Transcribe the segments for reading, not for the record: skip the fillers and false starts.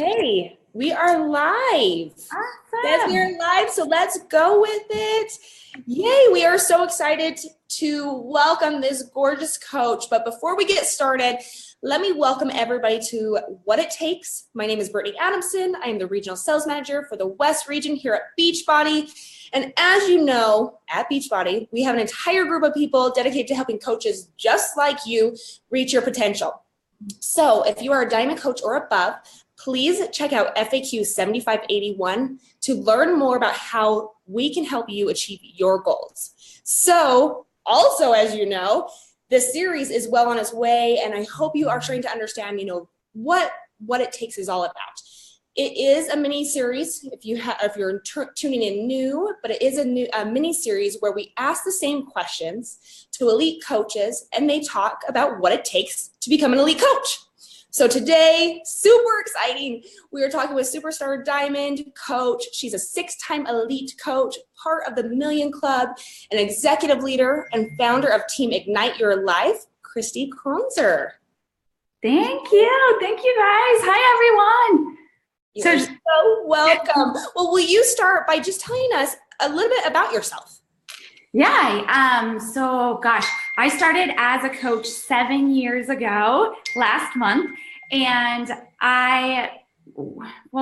Okay, we are live. Awesome. Yes, we are live, so let's go with it. Yay, we are so excited to welcome this gorgeous coach. But before we get started, let me welcome everybody to What It Takes. My name is Brittany Adamson. I am the Regional Sales Manager for the West Region here at Beachbody. And as you know, at Beachbody, we have an entire group of people dedicated to helping coaches just like you reach your potential. So if you are a Diamond Coach or above, please check out FAQ 7581 to learn more about how we can help you achieve your goals. So also, as you know, this series is well on its way, and I hope you are starting to understand, what it takes is all about. It is a mini series if you're tuning in new, but it is a mini series where we ask the same questions to elite coaches, and they talk about what it takes to become an elite coach. So today, super exciting. We are talking with superstar Diamond coach. She's a 6-time elite coach, part of the Million Club, an executive leader and founder of Team Ignite Your Life, Kristi Kronser. Thank you. Thank you, guys. Hi, everyone. You're so welcome. Well, will you start by just telling us a little bit about yourself? Yeah. So gosh, I started as a coach 7 years ago, last month. And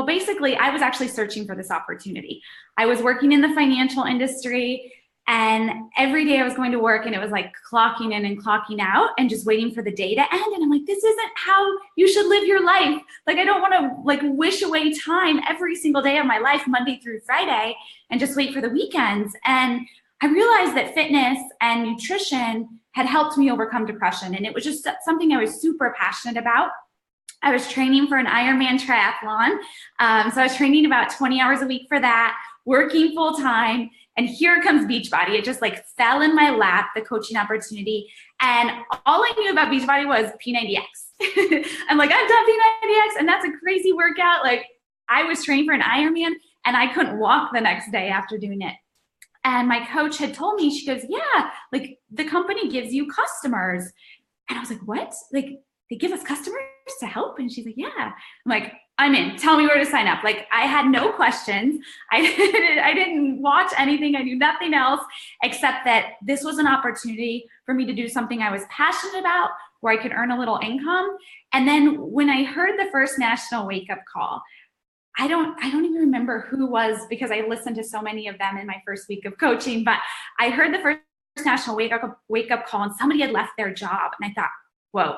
basically I was actually searching for this opportunity. I was working in the financial industry, and every day I was going to work and it was like clocking in and clocking out and just waiting for the day to end. And I'm like, this isn't how you should live your life. Like, I don't want to wish away time every single day of my life, Monday through Friday, and just wait for the weekends. And I realized that fitness and nutrition had helped me overcome depression. And it was just something I was super passionate about. I was training for an Ironman triathlon. So I was training about 20 hours a week for that, working full time. And here comes Beachbody. It just fell in my lap, the coaching opportunity. And all I knew about Beachbody was P90X. I'm like, I've done P90X, and that's a crazy workout. I was training for an Ironman and I couldn't walk the next day after doing it. And my coach had told me, she goes, yeah, the company gives you customers. And I was like, what? They give us customers to help? And she's like, yeah. I'm like, I'm in. Tell me where to sign up. I had no questions. I didn't watch anything. I knew nothing else except that this was an opportunity for me to do something I was passionate about, where I could earn a little income. And then when I heard the first national wake-up call, I don't even remember who was, because I listened to so many of them in my first week of coaching, but I heard the first national wake-up call, and somebody had left their job. And I thought, whoa,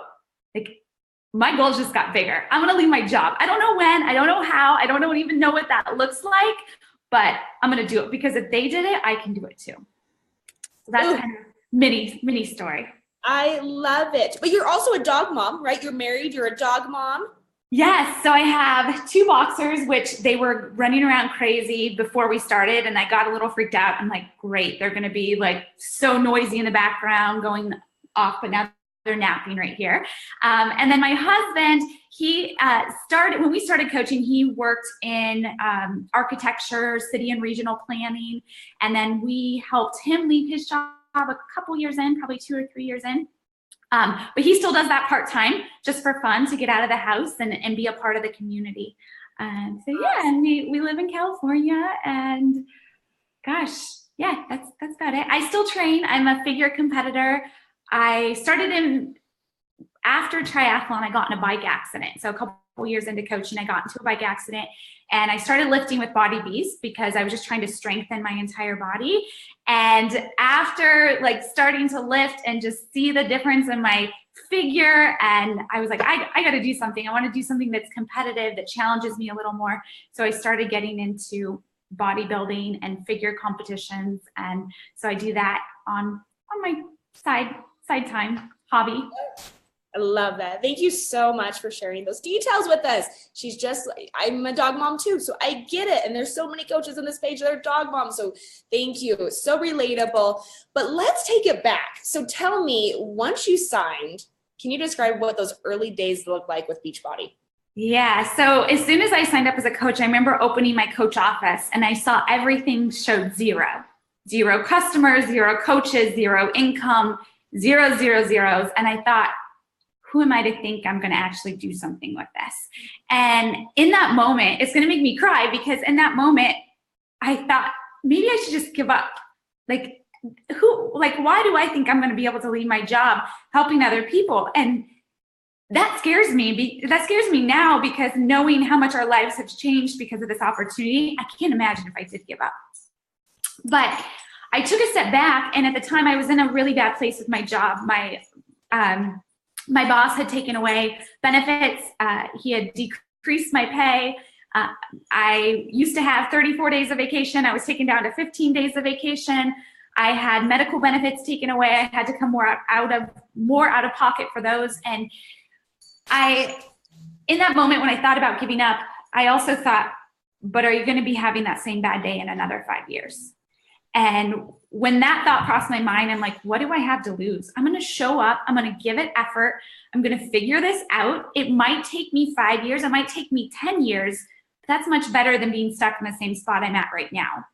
my goals just got bigger. I'm going to leave my job. I don't know when, I don't know how, I don't even know what that looks like, but I'm going to do it, because if they did it, I can do it too. So that's kind of mini story. I love it. But you're also a dog mom, right? You're married, you're a dog mom. Yes, so I have 2 boxers, which they were running around crazy before we started, and I got a little freaked out. I'm like, great, they're going to be so noisy in the background going off, but now they're napping right here. And then my husband, he when we started coaching, he worked in architecture, city and regional planning, and then we helped him leave his job a couple years in, probably 2 or 3 years in. But he still does that part-time just for fun, to get out of the house and be a part of the community. And we live in California, and gosh, yeah, that's about it. I still train. I'm a figure competitor. I started after triathlon, I got in a bike accident. So a couple years into coaching, I got into a bike accident, and I started lifting with Body Beast because I was just trying to strengthen my entire body. And after starting to lift and just see the difference in my figure, and I was like, I got to do something. I want to do something that's competitive, that challenges me a little more. So I started getting into bodybuilding and figure competitions. And so I do that on my side time hobby. I love that. Thank you so much for sharing those details with us. She's just, I'm a dog mom too, so I get it. And there's so many coaches on this page that are dog moms, so thank you. So relatable. But let's take it back. So tell me, once you signed, can you describe what those early days looked like with Beachbody? Yeah, so as soon as I signed up as a coach, I remember opening my coach office, and I saw everything showed zero customers, 0 coaches, 0 income, 0 zeros. And I thought, who am I to think I'm going to actually do something with this? And in that moment, it's going to make me cry, because in that moment, I thought maybe I should just give up. Like, why do I think I'm going to be able to leave my job helping other people? And that scares me. That scares me now, because knowing how much our lives have changed because of this opportunity, I can't imagine if I did give up. But I took a step back, and at the time I was in a really bad place with my job. My boss had taken away benefits. He had decreased my pay. I used to have 34 days of vacation. I was taken down to 15 days of vacation. I had medical benefits taken away. I had to come more out of pocket for those. And in that moment when I thought about giving up, I also thought, but are you going to be having that same bad day in another 5 years? And when that thought crossed my mind, I'm like, what do I have to lose? I'm going to show up. I'm going to give it effort. I'm going to figure this out. It might take me 5 years. It might take me 10 years. But that's much better than being stuck in the same spot I'm at right now.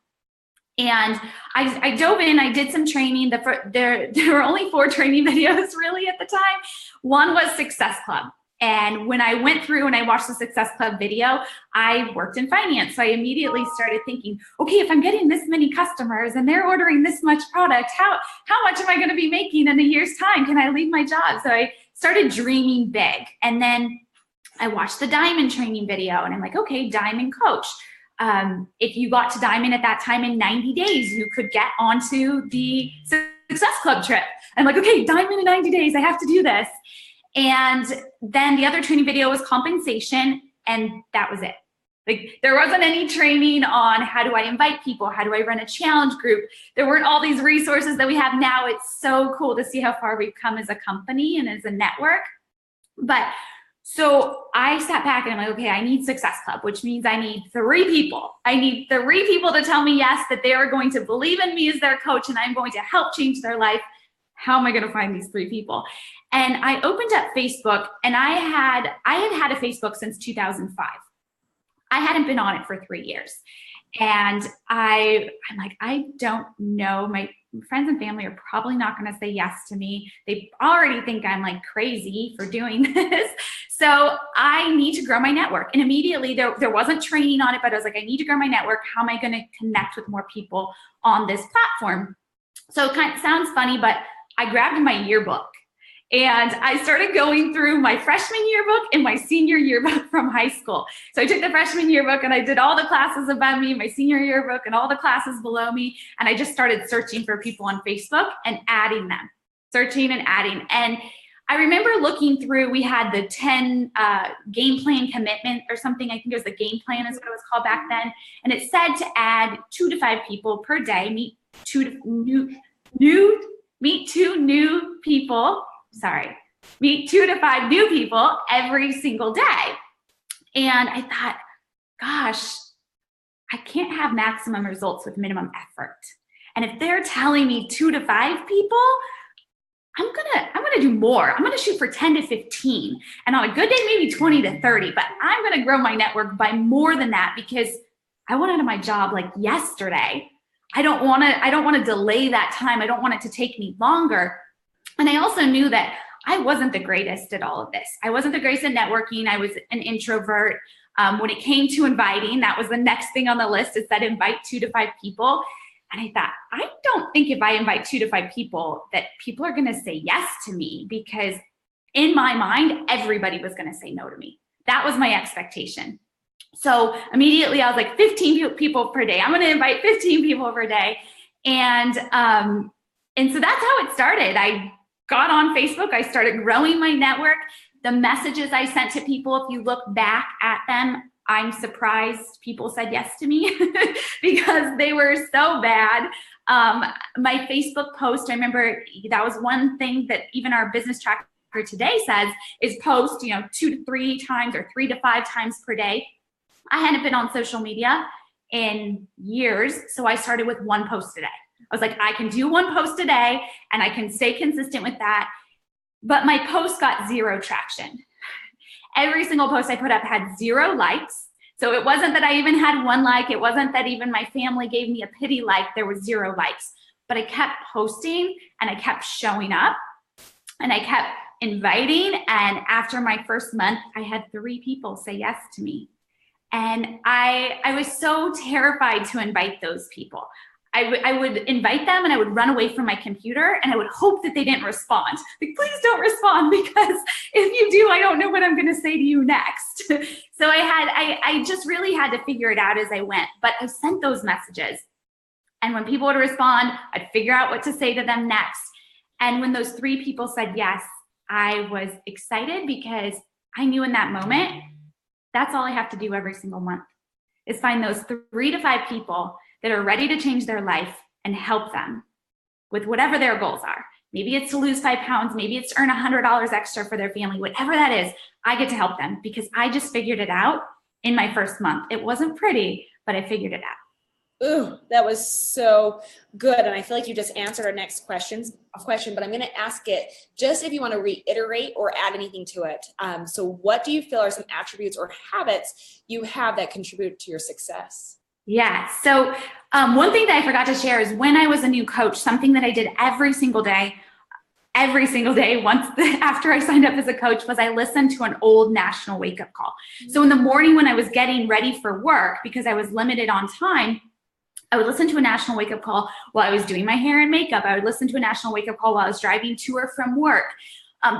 And I dove in. I did some training. There were only 4 training videos really at the time. One was Success Club. And when I went through and I watched the Success Club video, I worked in finance. So I immediately started thinking, okay, if I'm getting this many customers and they're ordering this much product, how much am I going to be making in a year's time? Can I leave my job? So I started dreaming big. And then I watched the Diamond training video, and I'm like, okay, Diamond coach. If you got to Diamond at that time in 90 days, you could get onto the Success Club trip. I'm like, okay, Diamond in 90 days, I have to do this. And then the other training video was compensation, and that was it. Like, there wasn't any training on how do I invite people, how do I run a challenge group. There weren't all these resources that we have now. It's so cool to see how far we've come as a company and as a network. But so I sat back and I'm like, okay, I need Success Club, which means I need 3 people. I need 3 people to tell me yes, that they are going to believe in me as their coach and I'm going to help change their life. How am I going to find these 3 people? And I opened up Facebook, and I had a Facebook since 2005. I hadn't been on it for 3 years. And I'm like, I don't know. My friends and family are probably not going to say yes to me. They already think I'm like crazy for doing this. So I need to grow my network. And immediately there wasn't training on it, but I was like, I need to grow my network. How am I going to connect with more people on this platform? So it kind of sounds funny, but I grabbed my yearbook. And I started going through my freshman yearbook and my senior yearbook from high school. So I took the freshman yearbook and I did all the classes above me, my senior yearbook and all the classes below me. And I just started searching for people on Facebook and adding them, searching and adding. And I remember looking through, we had the 10 game plan commitment or something. I think it was the game plan is what it was called back then. And it said to add 2 to 5 people per day, meet 2 to 5 new people every single day. And I thought, gosh, I can't have maximum results with minimum effort. And if they're telling me 2 to 5 people, I'm gonna do more. I'm gonna shoot for 10 to 15. And on a good day, maybe 20 to 30, but I'm gonna grow my network by more than that, because I went out of my job like yesterday. I don't wanna delay that time. I don't want it to take me longer. And I also knew that I wasn't the greatest at all of this. I wasn't the greatest at networking. I was an introvert. When it came to inviting, that was the next thing on the list, is that invite 2 to 5 people. And I thought, I don't think if I invite 2 to 5 people that people are going to say yes to me, because in my mind, everybody was going to say no to me. That was my expectation. So immediately I was like, 15 people per day. I'm going to invite 15 people per day. And so that's how it started. I got on Facebook. I started growing my network. The messages I sent to people, if you look back at them, I'm surprised people said yes to me because they were so bad. My Facebook post, I remember that was one thing that even our business tracker today says is post, 2 to 3 times or 3 to 5 times per day. I hadn't been on social media in years, so I started with 1 post a day. I was like, I can do 1 post a day and I can stay consistent with that. But my post got 0 traction. Every single post I put up had 0 likes. So it wasn't that I even had 1 like. It wasn't that even my family gave me a pity like. There was 0 likes. But I kept posting and I kept showing up and I kept inviting. And after my first month, I had 3 people say yes to me. And I was so terrified to invite those people. I would invite them and I would run away from my computer and I would hope that they didn't respond. Like, please don't respond, because if you do, I don't know what I'm going to say to you next. So I just really had to figure it out as I went. But I sent those messages. And when people would respond, I'd figure out what to say to them next. And when those 3 people said yes, I was excited, because I knew in that moment, that's all I have to do every single month, is find those 3 to 5 people that are ready to change their life and help them with whatever their goals are. Maybe it's to lose 5 pounds. Maybe it's to earn $100 extra for their family. Whatever that is, I get to help them, because I just figured it out in my first month. It wasn't pretty, but I figured it out. Ooh, that was so good. And I feel like you just answered our next question, but I'm going to ask it just if you want to reiterate or add anything to it. So what do you feel are some attributes or habits you have that contribute to your success? Yeah. So one thing that I forgot to share is when I was a new coach, something that I did every single day after I signed up as a coach, was I listened to an old national wake-up call. So in the morning when I was getting ready for work, because I was limited on time, I would listen to a national wake-up call while I was doing my hair and makeup. I would listen to a national wake-up call while I was driving to or from work,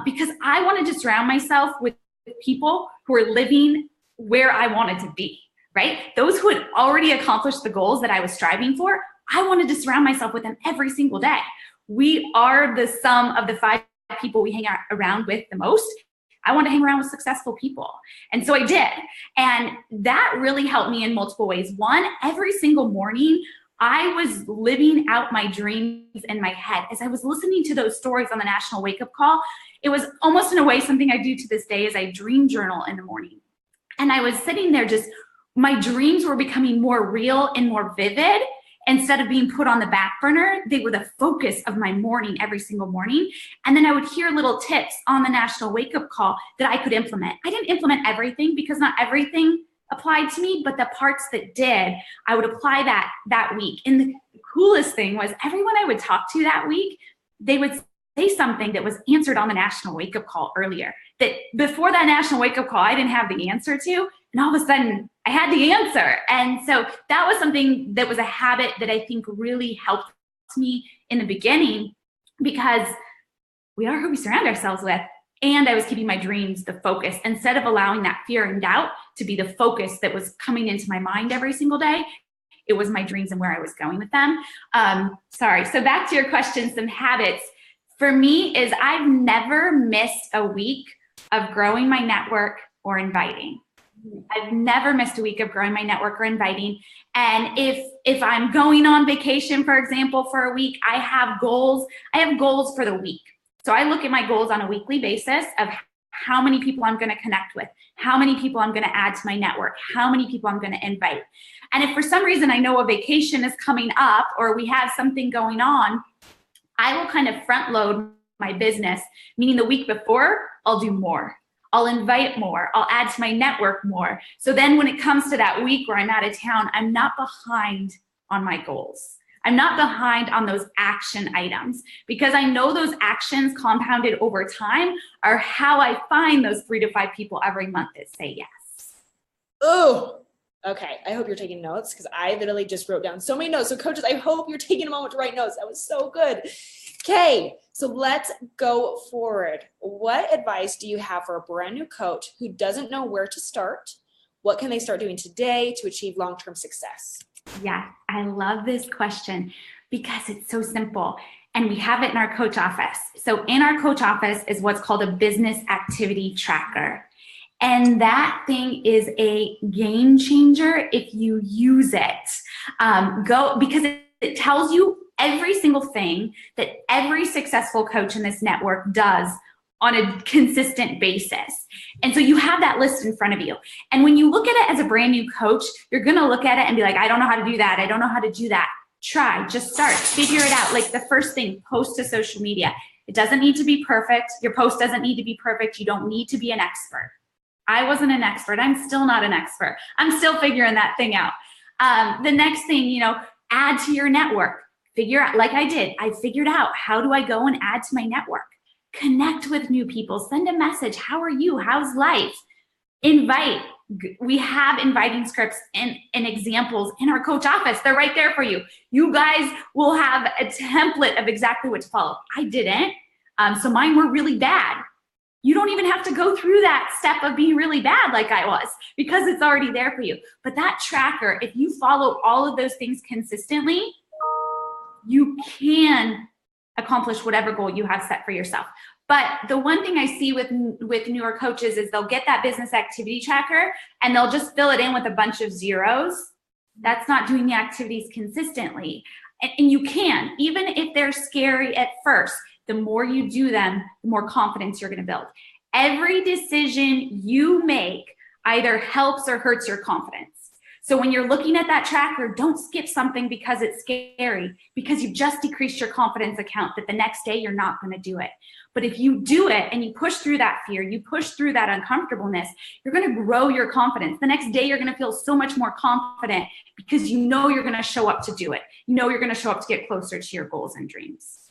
because I wanted to surround myself with people who are living where I wanted to be, right? Those who had already accomplished the goals that I was striving for. I wanted to surround myself with them every single day. We are the sum of the 5 people we hang around with the most. I want to hang around with successful people. And so I did. And that really helped me in multiple ways. One, every single morning, I was living out my dreams in my head. As I was listening to those stories on the National Wake Up Call, it was almost in a way something I do to this day, is I dream journal in the morning. And I was sitting there my dreams were becoming more real and more vivid. Instead of being put on the back burner, they were the focus of my morning every single morning. And then I would hear little tips on the National Wake Up Call that I could implement. I didn't implement everything, because not everything applied to me, but the parts that did, I would apply that week. And the coolest thing was, everyone I would talk to that week, they would say something that was answered on the National Wake Up Call earlier, that before that National Wake Up Call, I didn't have the answer to. And all of a sudden, I had the answer. And so that was something that was a habit that I think really helped me in the beginning, because we are who we surround ourselves with. And I was keeping my dreams the focus, instead of allowing that fear and doubt to be the focus that was coming into my mind every single day. It was my dreams and where I was going with them. So back to your question, some habits for me is I've never missed a week of growing my network or inviting. I've never missed a week of growing my network or inviting. And if I'm going on vacation, for example, for a week, I have goals. I have goals for the week. So I look at my goals on a weekly basis of how many people I'm going to connect with, how many people I'm going to add to my network, how many people I'm going to invite. And if for some reason I know a vacation is coming up or we have something going on, I will kind of front load my business, meaning the week before, I'll do more. I'll invite more. I'll add to my network more. So then when it comes to that week where I'm out of town, I'm not behind on my goals. I'm not behind on those action items, because I know those actions compounded over time are how I find those 3 to 5 people every month that say yes. Oh, okay. I hope you're taking notes, because I literally just wrote down so many notes. So coaches, I hope you're taking a moment to write notes. That was so good. Okay, so let's go forward. What advice do you have for a brand new coach who doesn't know where to start? What can they start doing today to achieve long-term success? Yeah, I love this question because it's so simple. And we have it in our coach office. So in our coach office is what's called a business activity tracker. And that thing is a game changer if you use it. Because it tells you every single thing that every successful coach in this network does on a consistent basis. And so you have that list in front of you. And when you look at it as a brand new coach, you're going to look at it and be like, I don't know how to do that. I don't know how to do that. Try, just start, figure it out. Like the first thing, post to social media. It doesn't need to be perfect. Your post doesn't need to be perfect. You don't need to be an expert. I wasn't an expert. I'm still not an expert. I'm still figuring that thing out. The next thing, add to your network. Figure out, like I did, I figured out how do I go and add to my network? connect with new people, send a message. How are you? How's life? Invite. We have inviting scripts and examples in our coach office. They're right there for you. You guys will have a template of exactly what to follow. I didn't. So mine were really bad. You don't even have to go through that step of being really bad like I was, because it's already there for you. But that tracker, if you follow all of those things consistently, you can accomplish whatever goal you have set for yourself. But the one thing I see with newer coaches is they'll get that business activity tracker and they'll just fill it in with a bunch of zeros. That's not doing the activities consistently. And you can, even if they're scary at first, the more you do them, the more confidence you're going to build. Every decision you make either helps or hurts your confidence. So when you're looking at that tracker, don't skip something because it's scary, because you've just decreased your confidence account that the next day you're not going to do it. But if you do it and you push through that fear, you push through that uncomfortableness, you're going to grow your confidence. The next day you're going to feel so much more confident because you know you're going to show up to do it. You know you're going to show up to get closer to your goals and dreams.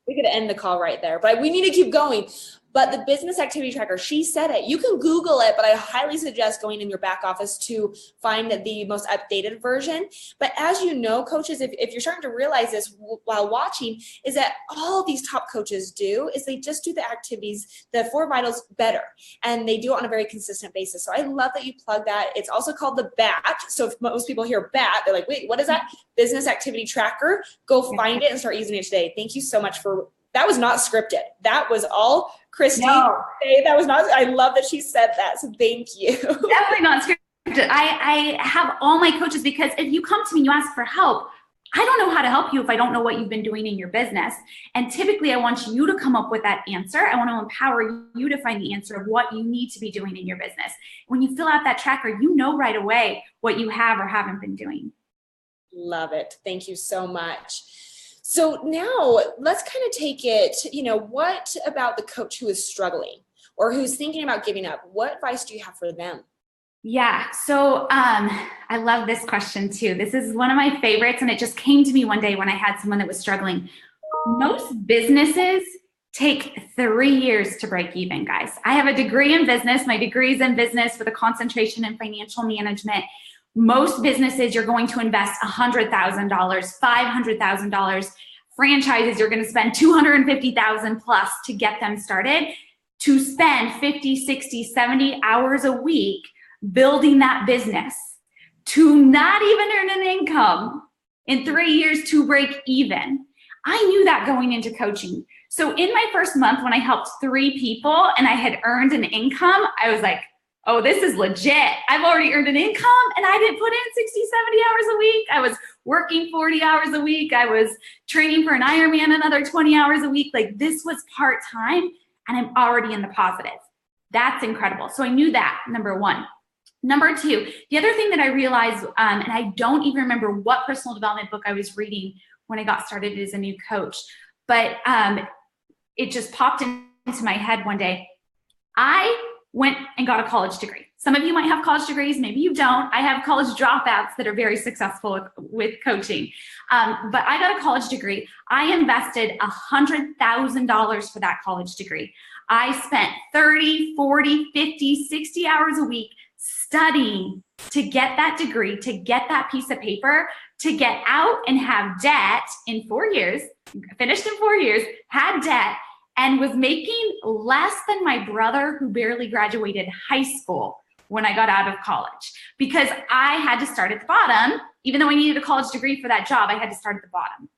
We could end the call right there, but we need to keep going. But the business activity tracker, she said it. You can Google it, but I highly suggest going in your back office to find the most updated version. But as you know, coaches, if you're starting to realize this while watching, is that all these top coaches do is they just do the activities, the 4 vitals better, and they do it on a very consistent basis. So I love that you plug that. It's also called the BAT. So if most people hear BAT, they're like, wait, what is that? Business activity tracker. Go find it and start using it today. Thank you so much for that. Was not scripted. That was all Kristi. No. That was not, I love that she said that. So thank you. Definitely not scripted. I have all my coaches, because if you come to me and you ask for help, I don't know how to help you if I don't know what you've been doing in your business. And typically I want you to come up with that answer. I want to empower you to find the answer of what you need to be doing in your business. When you fill out that tracker, you know right away what you have or haven't been doing. Love it. Thank you so much. So now let's kind of take it, what about the coach who is struggling or who's thinking about giving up? What advice do you have for them? Yeah. So I love this question too. This is one of my favorites. And it just came to me one day when I had someone that was struggling. Most businesses take 3 years to break even, guys. I have a degree in business. My degree is in business with a concentration in financial management. Most businesses, you're going to invest $100,000, $500,000. Franchises, you're going to spend $250,000 plus to get them started. To spend 50, 60, 70 hours a week building that business, to not even earn an income in 3 years to break even. I knew that going into coaching. So in my first month, when I helped 3 people and I had earned an income, I was like, oh, this is legit. I've already earned an income and I didn't put in 60, 70 hours a week. I was working 40 hours a week. I was training for an Ironman another 20 hours a week. Like, this was part-time and I'm already in the positive. That's incredible. So I knew that, number one. Number two, the other thing that I realized, and I don't even remember what personal development book I was reading when I got started as a new coach, but it just popped into my head one day. I went and got a college degree. Some of you might have college degrees, maybe you don't. I have college dropouts that are very successful with coaching. But I got a college degree. I invested $100,000 for that college degree. I spent 30, 40, 50, 60 hours a week studying to get that degree, to get that piece of paper, to get out and have debt in 4 years, finished in 4 years, had debt, and was making less than my brother who barely graduated high school when I got out of college, because I had to start at the bottom. Even though I needed a college degree for that job, I had to start at the bottom.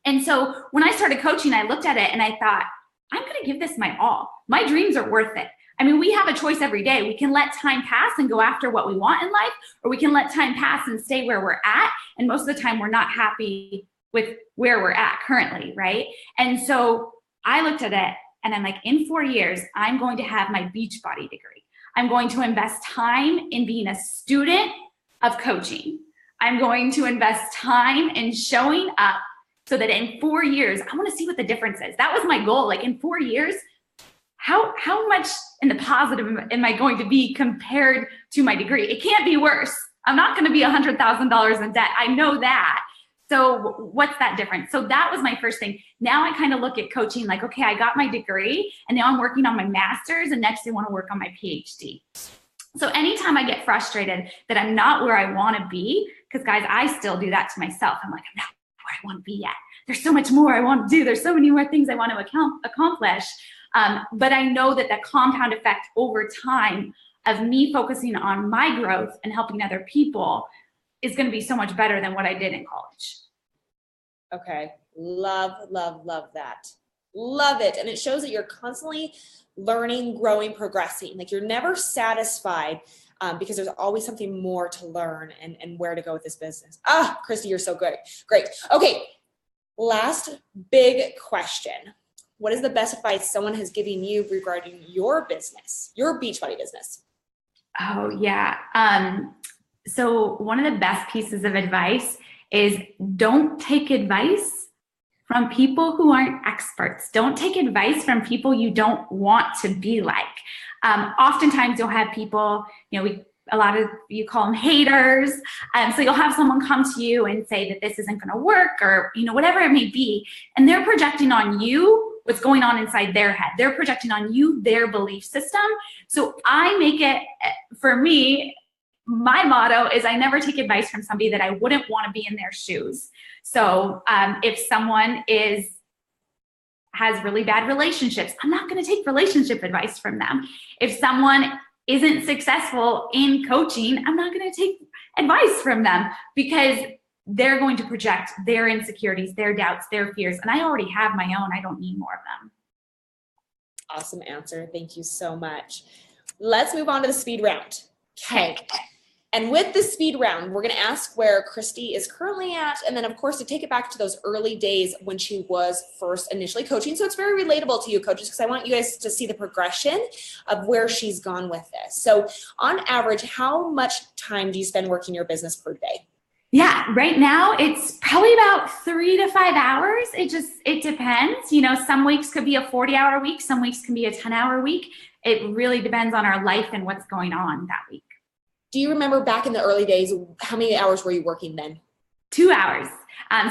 And so when I started coaching, I looked at it and I thought, I'm going to give this my all. My dreams are worth it. I mean, we have a choice every day. We can let time pass and go after what we want in life, or we can let time pass and stay where we're at. And most of the time, we're not happy with where we're at currently, right? And so I looked at it and I'm like, in 4 years, I'm going to have my Beachbody degree. I'm going to invest time in being a student of coaching. I'm going to invest time in showing up so that in 4 years, I want to see what the difference is. That was my goal. Like, in 4 years, how much in the positive am I going to be compared to my degree? It can't be worse. I'm not going to be $100,000 in debt. I know that. So what's that difference? So that was my first thing. Now I kind of look at coaching like, okay, I got my degree and now I'm working on my master's and next I want to work on my PhD. So anytime I get frustrated that I'm not where I want to be, because guys, I still do that to myself. I'm like, I'm not where I want to be yet. There's so much more I want to do. There's so many more things I want to accomplish. But I know that the compound effect over time of me focusing on my growth and helping other people is going to be so much better than what I did in college. Okay. Love, love, love that. Love it. And it shows that you're constantly learning, growing, progressing. Like you're never satisfied because there's always something more to learn and where to go with this business. Kristi, you're so good. Great. Okay. Last big question. What is the best advice someone has given you regarding your business, your Beachbody business? Oh, yeah. So one of the best pieces of advice is don't take advice from people who aren't experts. Don't take advice from people you don't want to be like. Oftentimes you'll have people, a lot of you call them haters. So you'll have someone come to you and say that this isn't going to work or, whatever it may be. And they're projecting on you what's going on inside their head. They're projecting on you their belief system. So I make it, for me, my motto is I never take advice from somebody that I wouldn't want to be in their shoes. So if someone has really bad relationships, I'm not going to take relationship advice from them. If someone isn't successful in coaching, I'm not going to take advice from them because they're going to project their insecurities, their doubts, their fears. And I already have my own. I don't need more of them. Awesome answer. Thank you so much. Let's move on to the speed round. Okay. And with the speed round, we're going to ask where Kristi is currently at. And then, of course, to take it back to those early days when she was first initially coaching. So it's very relatable to you, coaches, because I want you guys to see the progression of where she's gone with this. So on average, how much time do you spend working your business per day? Yeah, right now it's probably about 3 to 5 hours. It depends. Some weeks could be a 40-hour week. Some weeks can be a 10-hour week. It really depends on our life and what's going on that week. Do you remember back in the early days, how many hours were you working then? 2 hours.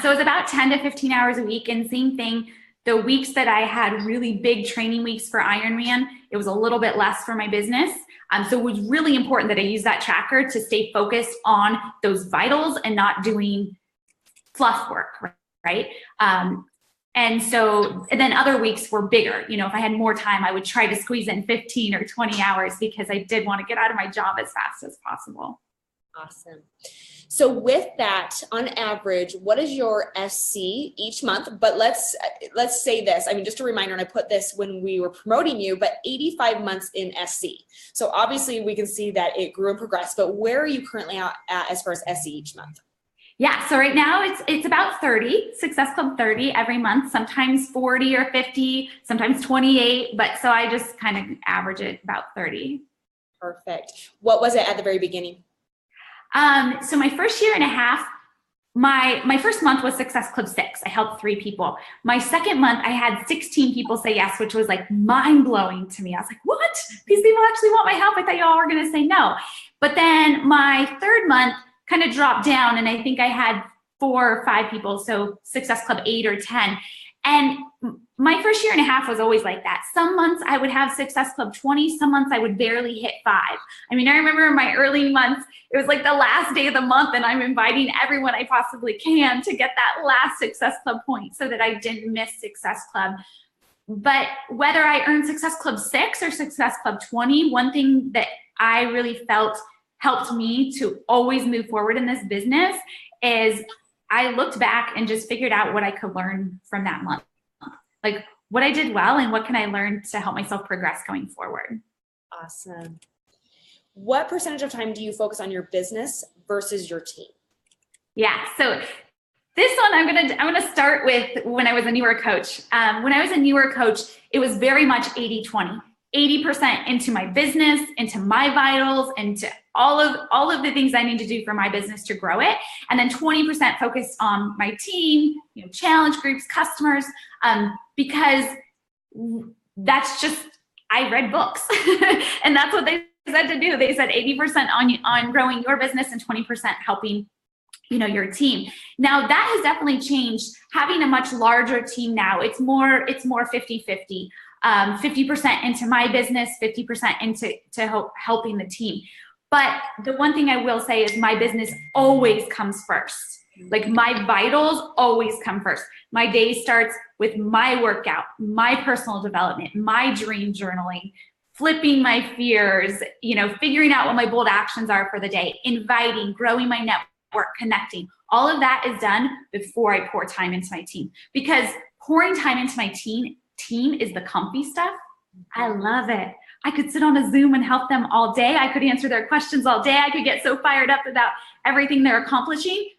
So it was about 10 to 15 hours a week. And same thing, the weeks that I had really big training weeks for Ironman, it was a little bit less for my business. So it was really important that I use that tracker to stay focused on those vitals and not doing fluff work, right? And then other weeks were bigger. If I had more time, I would try to squeeze in 15 or 20 hours because I did want to get out of my job as fast as possible. Awesome. So with that, on average, what is your SC each month? But let's say this. Just a reminder, and I put this when we were promoting you, but 85 months in SC. So obviously we can see that it grew and progressed, but where are you currently at as far as SC each month? Yeah, so right now it's about 30, Success Club 30 every month, sometimes 40 or 50, sometimes 28, but so I just kind of average it about 30. Perfect. What was it at the very beginning? So my first year and a half, my first month was Success Club 6. I helped 3 people. My second month, I had 16 people say yes, which was like mind-blowing to me. I was like, what? These people actually want my help? I thought y'all were going to say no. But then my third month kind of dropped down, and I think I had 4 or 5 people, so Success Club 8 or 10. And my first year and a half was always like that. Some months I would have Success Club 20, some months I would barely hit 5. I remember in my early months, it was like the last day of the month and I'm inviting everyone I possibly can to get that last Success Club point so that I didn't miss Success Club. But whether I earned Success Club 6 or Success Club 20, one thing that I really felt helped me to always move forward in this business is I looked back and just figured out what I could learn from that month. Like what I did well and what can I learn to help myself progress going forward. Awesome. What percentage of time do you focus on your business versus your team? Yeah, so this one I'm gonna start with when I was a newer coach. When I was a newer coach, it was very much 80-20. 80% into my business, into my vitals, into all of the things I need to do for my business to grow it. And then 20% focused on my team, challenge groups, customers, because that's just, I read books and that's what they said to do. They said 80% on growing your business and 20% helping your team. Now that has definitely changed. Having a much larger team now, it's more 50-50. 50% into my business, 50% into helping the team. But the one thing I will say is my business always comes first. Like my vitals always come first. My day starts with my workout, my personal development, my dream journaling, flipping my fears, figuring out what my bold actions are for the day, inviting, growing my network, connecting. All of that is done before I pour time into my team, because pouring time into my team is the comfy stuff. I love it. I could sit on a Zoom and help them all day. I could answer their questions all day. I could get so fired up about everything they're accomplishing.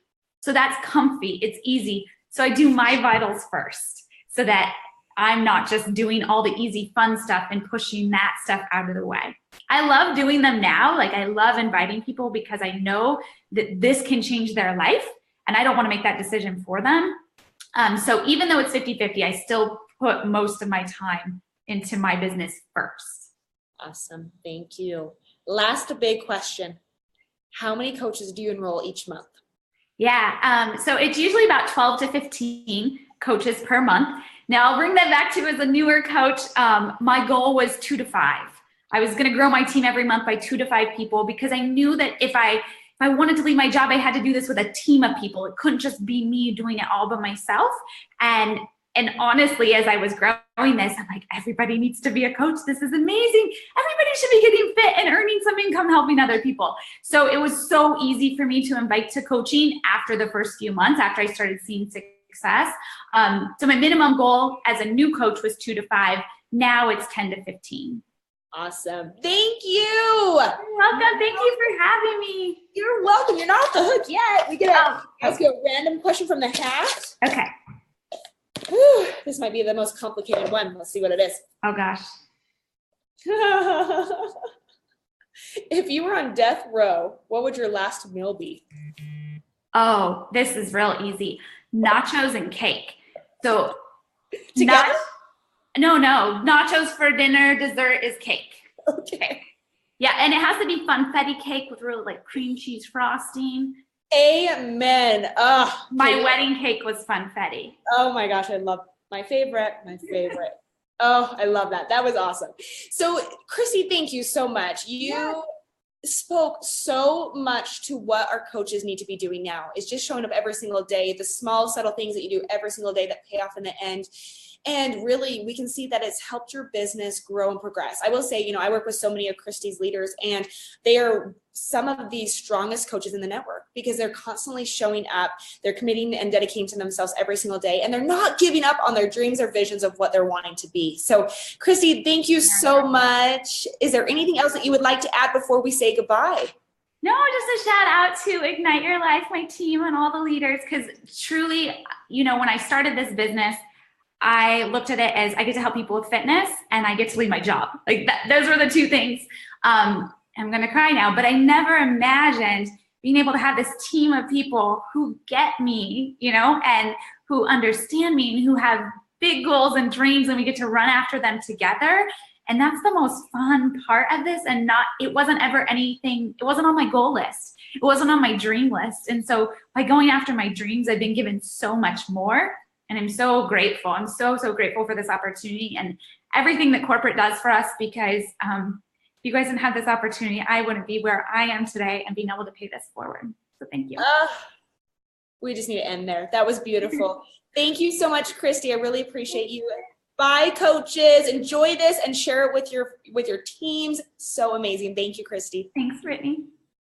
So that's comfy. It's easy. So I do my vitals first so that I'm not just doing all the easy fun stuff and pushing that stuff out of the way. I love doing them now. Like I love inviting people because I know that this can change their life and I don't want to make that decision for them. So even though it's 50-50, I still put most of my time into my business first. Awesome. Thank you. Last big question. How many coaches do you enroll each month? Yeah. So it's usually about 12 to 15 coaches per month. Now I'll bring that back to as a newer coach. My goal was 2 to 5. I was going to grow my team every month by 2 to 5 people because I knew that if I wanted to leave my job, I had to do this with a team of people. It couldn't just be me doing it all by myself. And honestly, as I was growing this, I'm like, everybody needs to be a coach. This is amazing. Everybody should be getting fit and earning some income helping other people. So it was so easy for me to invite to coaching after the first few months, after I started seeing success. So my minimum goal as a new coach was 2 to 5. Now it's 10 to 15. Awesome. Thank you. You're welcome. Thank you for having me. You're welcome. You're not off the hook yet. We get ask you a random question from the hat. Okay. Whew, this might be the most complicated one. Let's see what it is. Oh gosh. If you were on death row, what would your last meal be? Oh, this is real easy. Nachos and cake. So together? No. Nachos for dinner, dessert is cake. Okay. Yeah, and it has to be funfetti cake with really like cream cheese frosting. Amen. Oh, my wedding cake was funfetti. Oh my gosh, I love my favorite. Oh, I love that. That was awesome. So, Kristi, thank you so much. You spoke so much to what our coaches need to be doing now. It's just showing up every single day, the small, subtle things that you do every single day that pay off in the end. And really, we can see that it's helped your business grow and progress. I will say, I work with so many of Kristi's leaders, and they are some of the strongest coaches in the network because they're constantly showing up. They're committing and dedicating to themselves every single day, and they're not giving up on their dreams or visions of what they're wanting to be. So, Kristi, thank you so much. Is there anything else that you would like to add before we say goodbye? No, just a shout out to Ignite Your Life, my team, and all the leaders, because truly, when I started this business, I looked at it as I get to help people with fitness and I get to leave my job. Like those were the two things. I'm going to cry now, but I never imagined being able to have this team of people who get me, and who understand me and who have big goals and dreams, and we get to run after them together. And that's the most fun part of this. And it wasn't ever anything, it wasn't on my goal list. It wasn't on my dream list. And so by going after my dreams, I've been given so much more. And I'm so grateful. I'm so, so grateful for this opportunity and everything that corporate does for us, because if you guys didn't have this opportunity, I wouldn't be where I am today and being able to pay this forward. So thank you. We just need to end there. That was beautiful. Thank you so much, Kristi. I really appreciate you. Bye, coaches. Enjoy this and share it with your teams. So amazing. Thank you, Kristi. Thanks, Brittany.